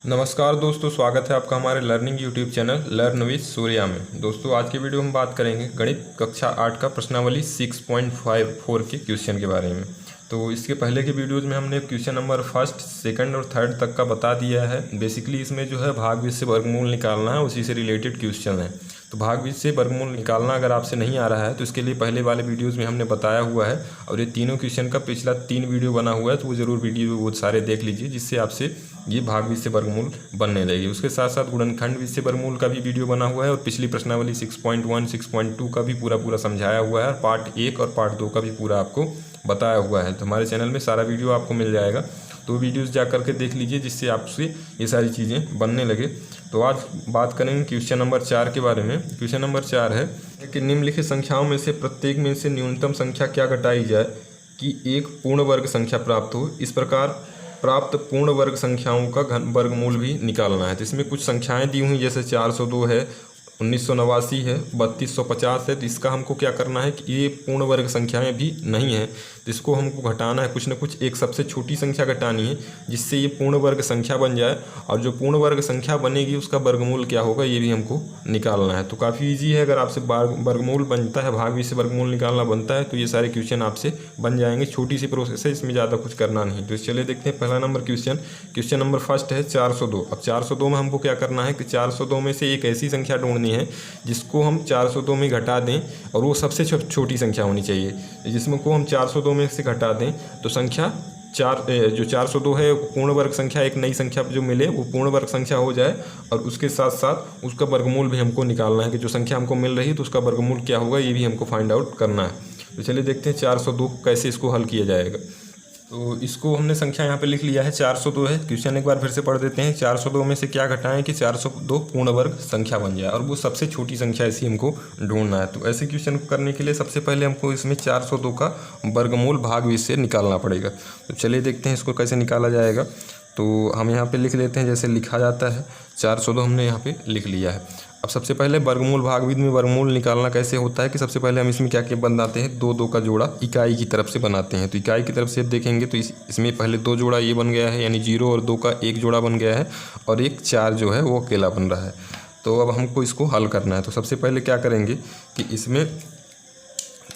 नमस्कार दोस्तों, स्वागत है आपका हमारे learning YouTube channel learn with Surya में। दोस्तों आज की वीडियो में बात करेंगे गणित कक्षा 8 का प्रश्नावली 6.54 के क्वेश्चन के बारे में। तो इसके पहले के वीडियोज़ में हमने क्वेश्चन नंबर फर्स्ट, सेकंड और थर्ड तक का बता दिया है। बेसिकली इसमें जो है भाग बीज से वर्गमूल निकालना है, उसी से रिलेटेड क्वेश्चन है। तो भाग बीज से वर्गमूल निकालना अगर आपसे नहीं आ रहा है तो इसके लिए पहले वाले वीडियोज़ में हमने बताया हुआ है, और ये तीनों क्वेश्चन का पिछला 3 वीडियो बना हुआ है, तो वो ज़रूर वीडियो वो सारे देख लीजिए, जिससे आपसे ये भाग बीज से वर्गमूल बनने लगेगी। उसके साथ साथ गुणनखंड बीज से वर्गमूल का भी वीडियो बना हुआ है, और पिछली प्रश्नावली 6.1, 6.2 का भी पूरा समझाया हुआ है, और पार्ट 1 और पार्ट 2 का भी पूरा आपको बताया हुआ है। तो हमारे चैनल में सारा वीडियो आपको मिल जाएगा, तो वीडियोस जा करके देख लीजिए, जिससे आपसे ये सारी चीज़ें बनने लगे। तो आज बात करेंगे क्वेश्चन नंबर 4 के बारे में। क्वेश्चन नंबर 4 है कि निम्नलिखित संख्याओं में से प्रत्येक में से न्यूनतम संख्या क्या घटाई जाए कि एक पूर्ण वर्ग संख्या प्राप्त हो। इस प्रकार प्राप्त पूर्ण वर्ग संख्याओं का घन वर्गमूल भी निकालना है। तो इसमें कुछ संख्याएं दी हुई, जैसे 402 है, 1989 है, 3250 है। तो इसका हमको क्या करना है कि ये पूर्ण वर्ग संख्याएं भी नहीं है, तो इसको हमको घटाना है। कुछ न कुछ एक सबसे छोटी संख्या घटानी है, जिससे ये पूर्ण वर्ग संख्या बन जाए, और जो पूर्ण वर्ग संख्या बनेगी उसका वर्गमूल क्या होगा ये भी हमको निकालना है। तो काफ़ी ईजी है, अगर आपसे वर्गमूल बनता है, भाग बीज से वर्गमूल निकालना बनता है, तो ये सारे क्वेश्चन आपसे बन जाएंगे। छोटी सी प्रोसेस है, इसमें ज़्यादा कुछ करना नहीं। तो चलिए देखते हैं पहला नंबर क्वेश्चन नंबर फर्स्ट है 402। अब 402 में हमको क्या करना है कि 402 में से एक ऐसी संख्या ढूंढनी है जिसको हम 402 में घटा दें, और वो सबसे छोटी संख्या होनी चाहिए। जिसमें को हम 402 में से घटा दें तो संख्या जो 402 है पूर्ण वर्ग संख्या, एक नई संख्या जो मिले वो पूर्ण वर्ग संख्या हो जाए, और उसके साथ साथ उसका वर्गमूल भी हमको निकालना है कि जो संख्या हमको मिल रही है तो उसका वर्गमूल क्या होगा, ये भी हमको फाइंड आउट करना है। तो चलिए देखते हैं 402 कैसे इसको हल किया जाएगा। तो इसको हमने संख्या यहाँ पे लिख लिया है, 402 है। क्वेश्चन एक बार फिर से पढ़ देते हैं। 402 में से क्या घटाएं कि 402 पूर्ण वर्ग संख्या बन जाए, और वो सबसे छोटी संख्या ऐसी हमको ढूंढना है। तो ऐसे क्वेश्चन को करने के लिए सबसे पहले हमको इसमें 402 का वर्गमूल भाग बीज से निकालना पड़ेगा। तो चलिए देखते हैं इसको कैसे निकाला जाएगा। तो हम यहाँ पे लिख लेते हैं जैसे लिखा जाता है। 402 हमने यहाँ पे लिख लिया है। अब सबसे पहले वर्गमूल भाग बीज में वर्गमूल निकालना कैसे होता है कि सबसे पहले हम इसमें क्या क्या बनाते हैं, दो का जोड़ा इकाई की तरफ से बनाते हैं। तो इकाई की तरफ से देखेंगे तो इसमें पहले 2 जोड़ा ये बन गया है, यानी 0 और 2 का एक जोड़ा बन गया है, और एक 4 जो है वो अकेला बन रहा है। तो अब हमको इसको हल करना है। तो सबसे पहले क्या करेंगे कि इसमें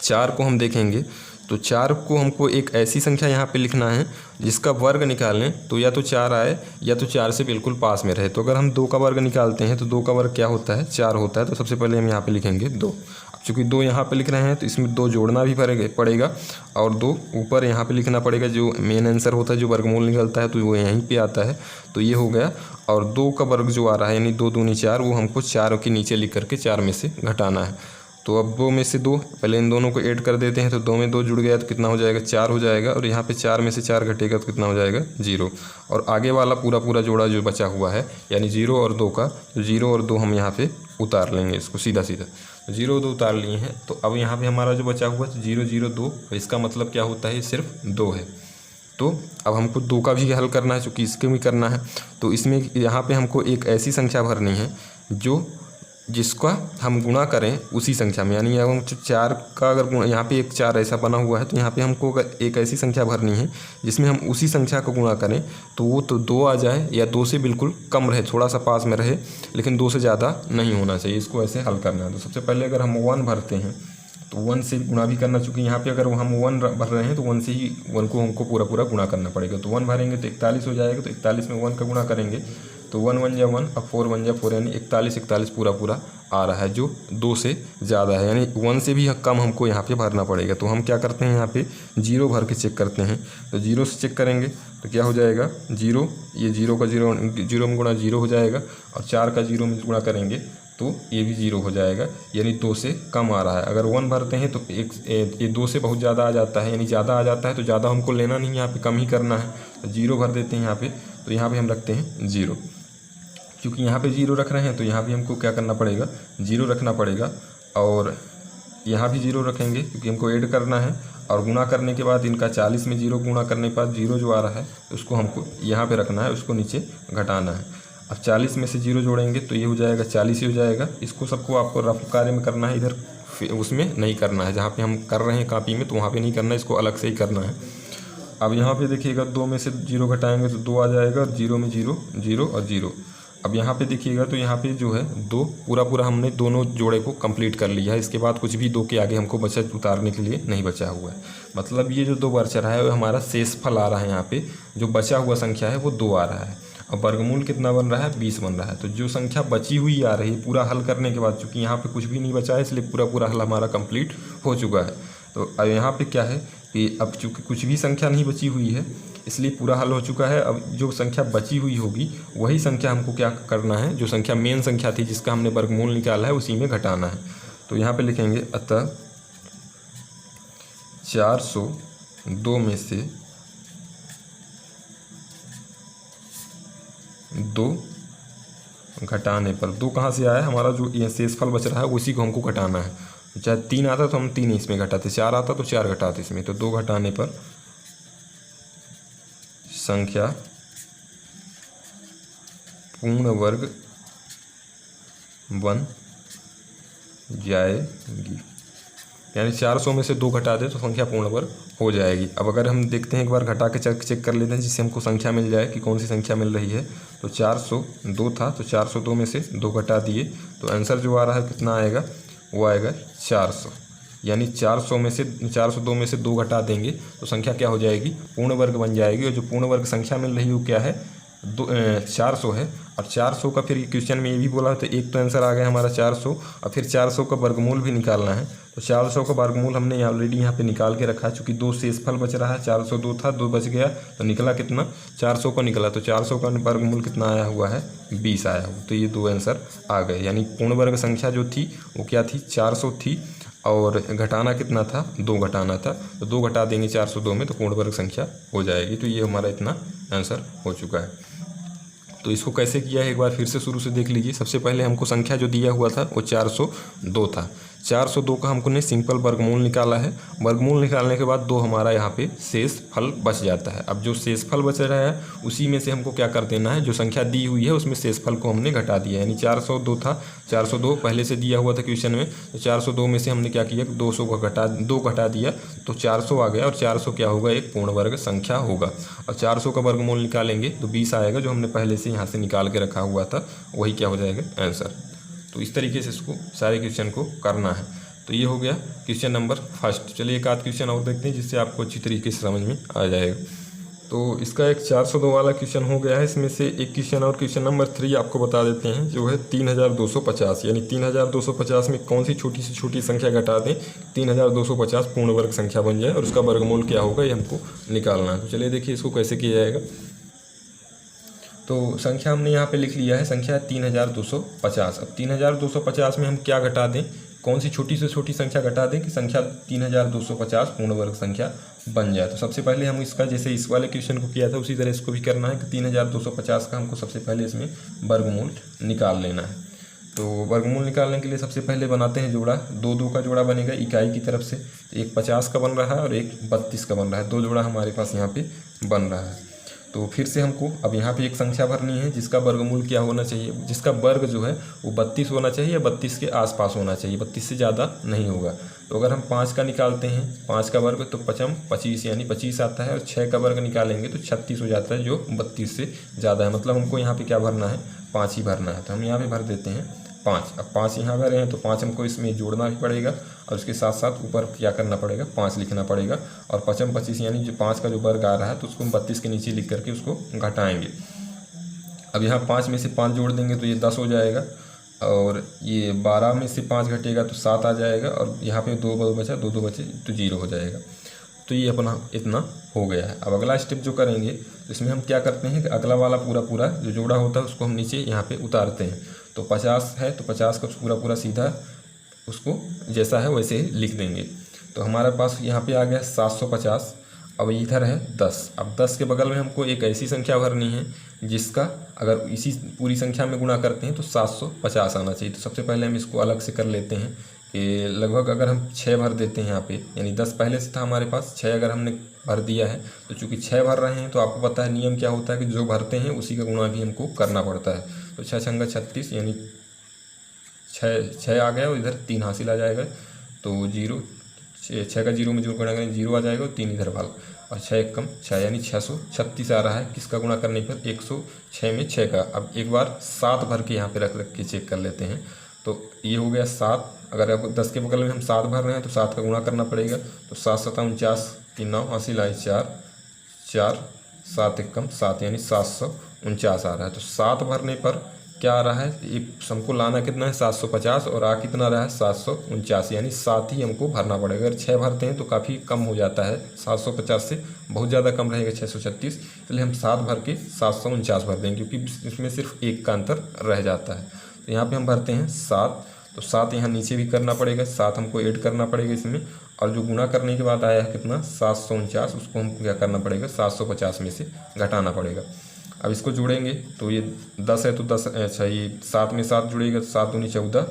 4 को हम देखेंगे, तो 4 को हमको एक ऐसी संख्या यहाँ पे लिखना है जिसका वर्ग निकालें तो या तो 4 आए या तो 4 से बिल्कुल पास में रहे। तो अगर हम 2 का वर्ग निकालते हैं तो 2 का वर्ग क्या होता है, 4 होता है। तो सबसे पहले हम यहाँ पे लिखेंगे 2। अब चूँकि 2 यहाँ पे लिख रहे हैं तो इसमें 2 जोड़ना भी पड़ेगा, और 2 ऊपर यहाँ पे लिखना पड़ेगा। जो मेन आंसर होता है, जो वर्गमूल निकलता है, तो वो यहीं पर आता है। तो ये हो गया। और 2 का वर्ग जो आ रहा है, यानी 2 दूनी 4, वो हमको 4 के नीचे लिख करके 4 में से घटाना है। तो अब 2 में से 2, पहले इन दोनों को ऐड कर देते हैं। तो 2 में 2 जुड़ गया तो कितना हो जाएगा, 4 हो जाएगा। और यहाँ पे 4 में से 4 घटेगा तो कितना हो जाएगा, 0। और आगे वाला पूरा जोड़ा जो बचा हुआ है, यानी 0 और 2 का, तो 0 और 2 हम यहाँ पे उतार लेंगे इसको सीधा। तो 0 और 2 उतार लिए हैं। तो अब यहाँ पे हमारा जो बचा हुआ है 0 0 2, इसका मतलब क्या होता है, ये सिर्फ 2 है। तो अब हमको 2 का भी हल करना है, चूँकि इसके भी करना है। तो इसमें यहाँ पे हमको एक ऐसी संख्या भरनी है जिसका हम गुणा करें उसी संख्या में, यानी हम 4 का अगर गुणा, यहाँ पे एक 4 ऐसा बना हुआ है, तो यहाँ पे हमको अगर एक ऐसी संख्या भरनी है जिसमें हम उसी संख्या को गुणा करें, तो वो तो 2 आ जाए, या 2 से बिल्कुल कम रहे, थोड़ा सा पास में रहे, लेकिन 2 से ज़्यादा नहीं होना चाहिए। इसको ऐसे हल करना है। तो सबसे पहले अगर हम 1 भरते हैं तो 1 से गुणा भी करना, चूँकि यहाँ पे अगर हम 1 भर रहे हैं तो 1 से ही 1 को हमको पूरा गुणा करना पड़ेगा। तो 1 भरेंगे तो 41 हो जाएगा। तो 41 में 1 का गुणा करेंगे तो 1 1 जा 1, अब 4 1 जा 4, यानी 41 पूरा आ रहा है, जो 2 से ज़्यादा है, यानी 1 से भी कम हमको यहाँ पे भरना पड़ेगा। तो हम क्या करते हैं, यहाँ पे 0 भर के चेक करते हैं। तो 0 से चेक करेंगे तो क्या हो जाएगा, 0, ये 0 का 0 में गुणा 0 हो जाएगा, और 4 का 0 में गुणा करेंगे तो ये भी 0 हो जाएगा, यानी 2 से कम आ रहा है। अगर 1 भरते हैं तो ये 2 से बहुत ज़्यादा आ जाता है, यानी ज़्यादा आ जाता है, तो ज़्यादा हमको लेना नहीं, यहाँ पे कम ही करना है। तो 0 भर देते हैं यहाँ पे। तो यहाँ पे हम रखते हैं 0, क्योंकि यहाँ पे 0 रख रहे हैं तो यहाँ भी हमको क्या करना पड़ेगा, 0 रखना पड़ेगा। और यहाँ भी 0 रखेंगे क्योंकि हमको ऐड करना है, और गुणा करने के बाद इनका 40 में 0 गुणा करने के बाद 0 जो आ रहा है उसको हमको यहाँ पे रखना है, उसको नीचे घटाना है। अब 40 में से 0 जोड़ेंगे तो ये हो जाएगा 40 ही हो जाएगा। इसको सबको आपको रफ कार्य में करना है, इधर उसमें नहीं करना है। जहाँ पे हम कर रहे हैं कॉपी में, तो वहाँ पे नहीं करना है, इसको अलग से ही करना है। अब यहाँ पे देखिएगा 2 में से 0 घटाएंगे तो 2 आ जाएगा, और 0 में 0 0 और 0। अब यहाँ पे देखिएगा तो यहाँ पे जो है 2 पूरा पूरा हमने दोनों जोड़े को कंप्लीट कर लिया है। इसके बाद कुछ भी 2 के आगे हमको बचत उतारने के लिए नहीं बचा हुआ है। मतलब ये जो 2 बच रहा है वो हमारा शेषफल आ रहा है। यहाँ पे जो बचा हुआ संख्या है वो 2 आ रहा है। और वर्गमूल कितना बन रहा है, 20 बन रहा है। तो जो संख्या बची हुई आ रही है पूरा हल करने के बाद, चूँकि यहाँ पे कुछ भी नहीं बचा है इसलिए पूरा पूरा हल हमारा कंप्लीट हो चुका है। तो अब यहाँ पे क्या है कि अब चूँकि कुछ भी संख्या नहीं बची हुई है इसलिए पूरा हल हो चुका है। अब जो संख्या बची हुई होगी वही संख्या हमको क्या करना है, जो संख्या मेन संख्या थी जिसका हमने वर्गमूल निकाला है उसी में घटाना है। तो यहाँ पे लिखेंगे अतः 402 में से 2 घटाने पर, 2 कहाँ से आया, हमारा जो ये शेषफल बच रहा है उसी को हमको घटाना है। चाहे 3 आता तो हम 3 इसमें घटाते, 4 आता तो 4 घटाते इसमें। तो 2 घटाने पर संख्या पूर्ण वर्ग बन जाएगी। यानी 400 में से 2 घटा दे तो संख्या पूर्ण वर्ग हो जाएगी। अब अगर हम देखते हैं एक बार घटा के चेक कर लेते हैं जिससे हमको संख्या मिल जाए कि कौन सी संख्या मिल रही है। तो 402 था तो 402 में से 2 घटा दिए तो आंसर जो आ रहा है कितना आएगा, वो आएगा 400। यानी 402 में से 2 घटा देंगे तो संख्या क्या हो जाएगी, पूर्ण वर्ग बन जाएगी। और जो पूर्ण वर्ग संख्या मिल रही है वो क्या है, 400 है। और 400 का फिर क्वेश्चन में ये भी बोला तो एक तो आंसर आ गया हमारा 400, और फिर 400 का वर्गमूल भी निकालना है। तो 400 का वर्गमूल हमने ऑलरेडी यहाँ पे निकाल के रखा है। चूँकि 2 शेषफल बच रहा है, 402 था 2 बच गया तो निकला कितना, 400 का निकला। तो 400 का वर्गमूल कितना आया हुआ है, 20 आया हुआ। तो ये 2 आंसर आ गए। यानी पूर्ण वर्ग संख्या जो थी वो क्या थी, 400 थी, और घटाना कितना था, 2 घटाना था। तो 2 घटा देंगे 402 में तो पूर्ण वर्ग संख्या हो जाएगी। तो ये हमारा इतना आंसर हो चुका है। तो इसको कैसे किया है एक बार फिर से शुरू से देख लीजिए। सबसे पहले हमको संख्या जो दिया हुआ था वो 402 था। 402 का हमको ने सिंपल वर्गमूल निकाला है। वर्गमूल निकालने के बाद 2 हमारा यहाँ पे शेष फल बच जाता है। अब जो शेष फल बच रहा है उसी में से हमको क्या कर देना है, जो संख्या दी हुई है उसमें शेष फल को हमने घटा दिया। यानी 402 था, 402 पहले से दिया हुआ था क्वेश्चन में। तो 402 में से हमने क्या किया, 200 को 2 घटा दिया तो 400 आ गया। और 400 क्या होगा, एक पूर्ण वर्ग संख्या होगा। और 400 का वर्गमूल निकालेंगे तो 20 आएगा, जो हमने पहले से यहाँ से निकाल के रखा हुआ था वही क्या हो जाएगा आंसर। तो इस तरीके से इसको सारे क्वेश्चन को करना है। तो ये हो गया क्वेश्चन नंबर फर्स्ट। चलिए एक आध क्वेश्चन और देखते हैं जिससे आपको अच्छी तरीके से समझ में आ जाएगा। तो इसका एक 402 वाला क्वेश्चन हो गया है। इसमें से एक क्वेश्चन और क्वेश्चन नंबर 3 आपको बता देते हैं, जो है 3250। यानी 3250 में कौन सी छोटी से छोटी संख्या घटा दें 3250 पूर्ण वर्ग संख्या बन जाए और उसका वर्गमूल क्या होगा ये हमको निकालना है। तो चलिए देखिए इसको कैसे किया जाएगा। तो संख्या हमने यहाँ पे लिख लिया है, संख्या है 3250। अब 3250 में हम क्या घटा दें, कौन सी छोटी से छोटी संख्या घटा दें कि संख्या 3250 पूर्ण वर्ग संख्या बन जाए। तो सबसे पहले हम इसका, जैसे इस वाले क्वेश्चन को किया था उसी तरह इसको भी करना है कि 3250 का हमको सबसे पहले इसमें वर्गमूल निकाल लेना है। तो वर्गमूल निकालने के लिए सबसे पहले बनाते हैं जोड़ा। 2 का जोड़ा बनेगा इकाई की तरफ से। एक 50 का बन रहा है और एक 32 का बन रहा है। 2 जोड़ा हमारे पास यहाँ पे बन रहा है। तो फिर से हमको अब यहाँ पे एक संख्या भरनी है जिसका वर्गमूल क्या होना चाहिए, जिसका वर्ग जो है वो 32 होना चाहिए या 32 के आसपास होना चाहिए, 32 से ज़्यादा नहीं होगा। तो अगर हम 5 का निकालते हैं, 5 का वर्ग तो 5 25 यानी 25 आता है, और 6 का वर्ग निकालेंगे तो 36 हो जाता है, जो 32 से ज़्यादा है। मतलब हमको यहाँ पे क्या भरना है, 5 ही भरना है। तो हम यहाँ पे भर देते हैं 5। अब 5 यहाँ भरे हैं तो 5 हमको इसमें जोड़ना भी पड़ेगा और उसके साथ साथ ऊपर क्या करना पड़ेगा, 5 लिखना पड़ेगा। और 5 25 यानी जो 5 का जो वर्ग आ रहा है तो उसको हम 32 के नीचे लिख करके उसको घटाएंगे। अब यहाँ 5 में से 5 जोड़ देंगे तो ये 10 हो जाएगा, और ये 12 में से 5 घटेगा तो 7 आ जाएगा, और यहाँ पे 2 बचा, 2 बचे तो 0 हो जाएगा। तो ये अपना इतना हो गया है। अब अगला स्टेप जो करेंगे तो इसमें हम क्या करते हैं कि अगला वाला पूरा जो जोड़ा होता है उसको हम नीचे यहाँ पे उतारते हैं। तो 50 है तो 50 का पूरा सीधा उसको जैसा है वैसे ही लिख देंगे। तो हमारे पास यहाँ पे आ गया 750। अब इधर है 10। अब 10 के बगल में हमको एक ऐसी संख्या भरनी है जिसका अगर इसी पूरी संख्या में गुणा करते हैं तो 750 आना चाहिए। तो सबसे पहले हम इसको अलग से कर लेते हैं कि लगभग अगर हम 6 भर देते हैं यहाँ पे, यानी 10 पहले से था हमारे पास, 6 अगर हमने भर दिया है तो चूँकि 6 भर रहे हैं तो आपको पता है नियम क्या होता है कि जो भरते हैं उसी का गुणा भी हमको करना पड़ता है। तो 6 छंगा 36 यानी 6 आ गया और इधर 3 हासिल आ जाएगा। तो 0 छः का जीरो में जो गुणा करेंगे जीरो आ जाएगा और 3 इधर वाला, और 6 एक कम 6 यानी 636 आ रहा है। किसका गुणा करने पर 106 में 6 का। अब एक बार 7 भर के यहाँ पे रख के चेक कर लेते हैं। तो ये हो गया 7। अगर अब 10 के बगल में हम 7 भर रहे हैं तो 7 का गुणा करना पड़ेगा। तो 7 7 49 की 9 80 लाई 4 4 7 एक कम 7 यानी 749 आ रहा है। तो 7 भरने पर क्या आ रहा है, एक हमको लाना कितना है 750 और आ कितना रहा है 749, यानी 7 ही हमको भरना पड़ेगा। अगर 6 भरते हैं तो काफ़ी कम हो जाता है, 750 से बहुत ज़्यादा कम रहेगा 636, इसलिए हम 7 भर के 749 भर देंगे क्योंकि इसमें सिर्फ 1 का अंतर रह जाता है। तो यहाँ पे हम भरते हैं 7, तो 7 यहाँ नीचे भी करना पड़ेगा, 7 हमको ऐड करना पड़ेगा इसमें, और जो गुणा करने के बाद आया है कितना 749, उसको हम क्या करना पड़ेगा 750 में से घटाना पड़ेगा। अब इसको जोड़ेंगे तो ये 10 है तो 10, अच्छा ये 7 में 7 जुड़ेगा तो 7 दूनी 14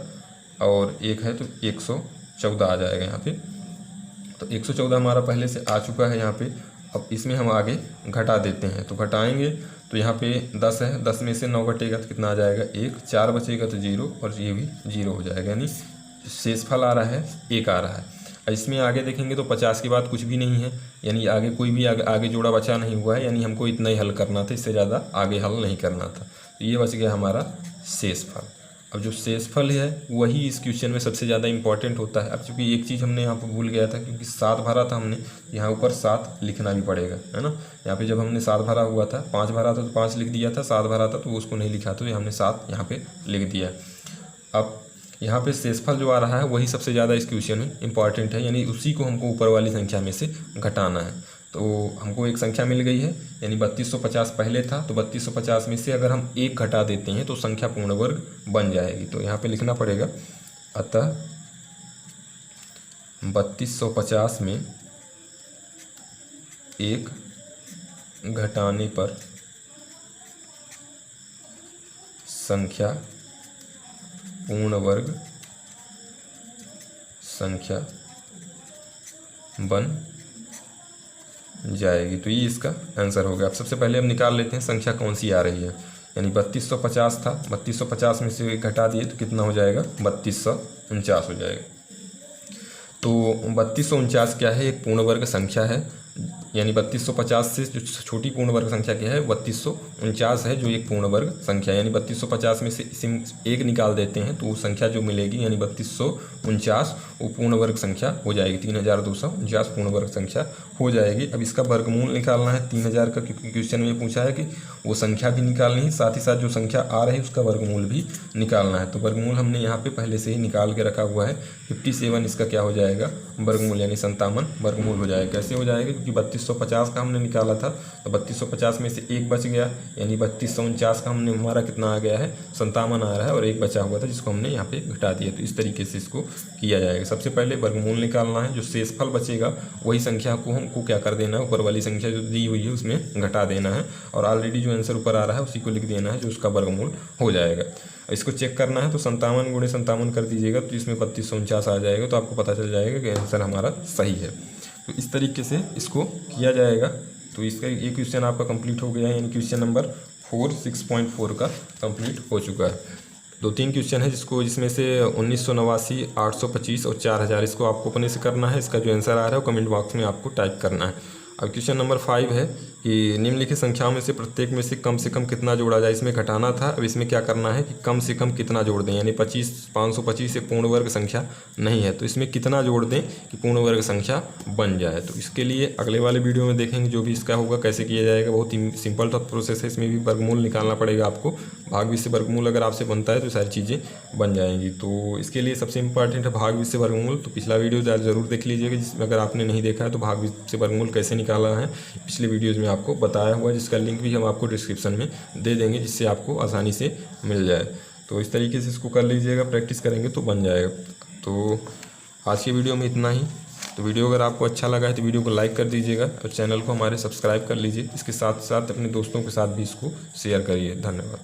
और 1 है तो 114 आ जाएगा यहाँ पे। तो 114 हमारा पहले से आ चुका है यहाँ पे। अब इसमें हम आगे घटा देते हैं, तो घटाएंगे तो यहाँ पे 10 है, 10 में से 9 घटेगा तो कितना आ जाएगा 1, 4 बचेगा तो 0 और ये भी 0 हो जाएगा, यानी शेषफल आ रहा है 1 आ रहा है। इसमें आगे देखेंगे तो 50 के बाद कुछ भी नहीं है, यानी आगे कोई भी आगे जोड़ा बचा नहीं हुआ है, यानी हमको इतना ही हल करना था, इससे ज़्यादा आगे हल नहीं करना था। तो ये बच गया हमारा शेषफल। अब जो शेषफल है वही इस क्वेश्चन में सबसे ज़्यादा इंपॉर्टेंट होता है। अब चूँकि एक चीज़ हमने यहाँ पर भूल गया था, क्योंकि 7 भरा था हमने, यहाँ ऊपर 7 लिखना भी पड़ेगा, है ना। यहाँ पे जब हमने 7 भरा हुआ था, 5 भरा था तो 5 लिख दिया था, 7 भरा था तो उसको नहीं लिखा, तो हमने 7 यहाँ पे लिख दिया। अब यहाँ पे शेषफल जो आ रहा है वही सबसे ज़्यादा इस क्वेश्चन में इंपॉर्टेंट है, यानी उसी को हमको ऊपर वाली संख्या में से घटाना है। तो हमको एक संख्या मिल गई है, यानी 3250 पहले था, तो 3250 में से अगर हम 1 घटा देते हैं तो संख्या पूर्ण वर्ग बन जाएगी। तो यहाँ पे लिखना पड़ेगा, अतः 3250 में 1 घटाने पर संख्या पूर्ण वर्ग संख्या बन जाएगी। तो ये इसका आंसर हो गया। अब सबसे पहले हम निकाल लेते हैं संख्या कौन सी आ रही है, यानी 3250 था, 3250 में से 1 घटा दिए तो कितना हो जाएगा 3249 हो जाएगा। तो 3249 क्या है, एक पूर्ण वर्ग संख्या है, यानी 3250 से जो छोटी पूर्ण वर्ग संख्या क्या है 3249 है, जो एक पूर्ण वर्ग संख्या, यानी 3250 में से 1 निकाल देते हैं तो वो संख्या जो मिलेगी यानी 3249 वो पूर्ण वर्ग संख्या हो जाएगी, 3249 पूर्ण वर्ग संख्या हो जाएगी। अब इसका वर्गमूल निकालना है 3000 का, क्योंकि क्वेश्चन में पूछा है कि वो संख्या भी निकालनी है, साथ ही साथ जो संख्या आ रही है उसका वर्गमूल भी निकालना है। तो वर्गमूल हमने यहाँ पे पहले से ही निकाल के रखा हुआ है, 57 इसका क्या हो जाएगा वर्गमूल, यानी 57 वर्गमूल हो जाएगा। कैसे हो जाएगा, क्योंकि 3250 का हमने निकाला था, तो 3250 में से 1 बच गया, यानी 3249 का हमने हमारा कितना आ गया है 57 आ रहा है, और 1 बचा हुआ था जिसको हमने यहाँ पे घटा दिया। तो इस तरीके से इसको किया जाएगा। सबसे पहले वर्गमूल निकालना है, जो शेषफल बचेगा वही संख्या को हमको क्या कर देना है, ऊपर वाली संख्या जो दी हुई है उसमें घटा देना है, और ऑलरेडी जो आंसर ऊपर आ रहा है उसी को लिख देना है, जो उसका वर्गमूल हो जाएगा। इसको चेक करना है तो 57 गुणे 57 कर दीजिएगा, तो इसमें 3249 आ जाएगा, तो आपको पता चल जाएगा कि आंसर हमारा सही है। तो इस तरीके से इसको किया जाएगा। तो इसका ये क्वेश्चन आपका कंप्लीट हो गया है, यानी क्वेश्चन नंबर 4 6.4 का कंप्लीट हो चुका है। 2-3 क्वेश्चन है जिसमें से 1989, 825 और 4000 इसको आपको अपने से करना है। इसका जो आंसर आ रहा है वो कमेंट बॉक्स में आपको टाइप करना है। अब क्वेश्चन नंबर 5 है कि निम्नलिखित संख्याओं में से प्रत्येक में से कम कितना जोड़ा जाए। इसमें घटाना था, अब इसमें क्या करना है कि कम से कम कितना जोड़ दें, यानी 525 से पूर्ण वर्ग संख्या नहीं है, तो इसमें कितना जोड़ दें कि पूर्ण वर्ग संख्या बन जाए। तो इसके लिए अगले वाले वीडियो में देखेंगे जो भी इसका होगा कैसे किया जाएगा। बहुत ही सिंपल सा प्रोसेस है, इसमें भी वर्गमूल निकालना पड़ेगा आपको। भाग से वर्गमूल अगर आपसे बनता है तो सारी चीज़ें बन जाएंगी। तो इसके लिए सबसे इंपॉर्टेंट है भाग से वर्गमूल। तो पिछला वीडियो ज़रूर देख लीजिएगा, जिसमें अगर आपने नहीं देखा है तो भाग से वर्गमूल कैसे निकालना है पिछले वीडियोज़ में आपको बताया हुआ, जिसका लिंक भी हम आपको डिस्क्रिप्शन में दे देंगे, जिससे आपको आसानी से मिल जाए। तो इस तरीके से इसको कर लीजिएगा, प्रैक्टिस करेंगे तो बन जाएगा। तो आज की वीडियो में इतना ही। तो वीडियो अगर आपको अच्छा लगा है तो वीडियो को लाइक कर दीजिएगा और चैनल को हमारे सब्सक्राइब कर लीजिए। इसके साथ साथ अपने दोस्तों के साथ भी इसको शेयर करिए। धन्यवाद।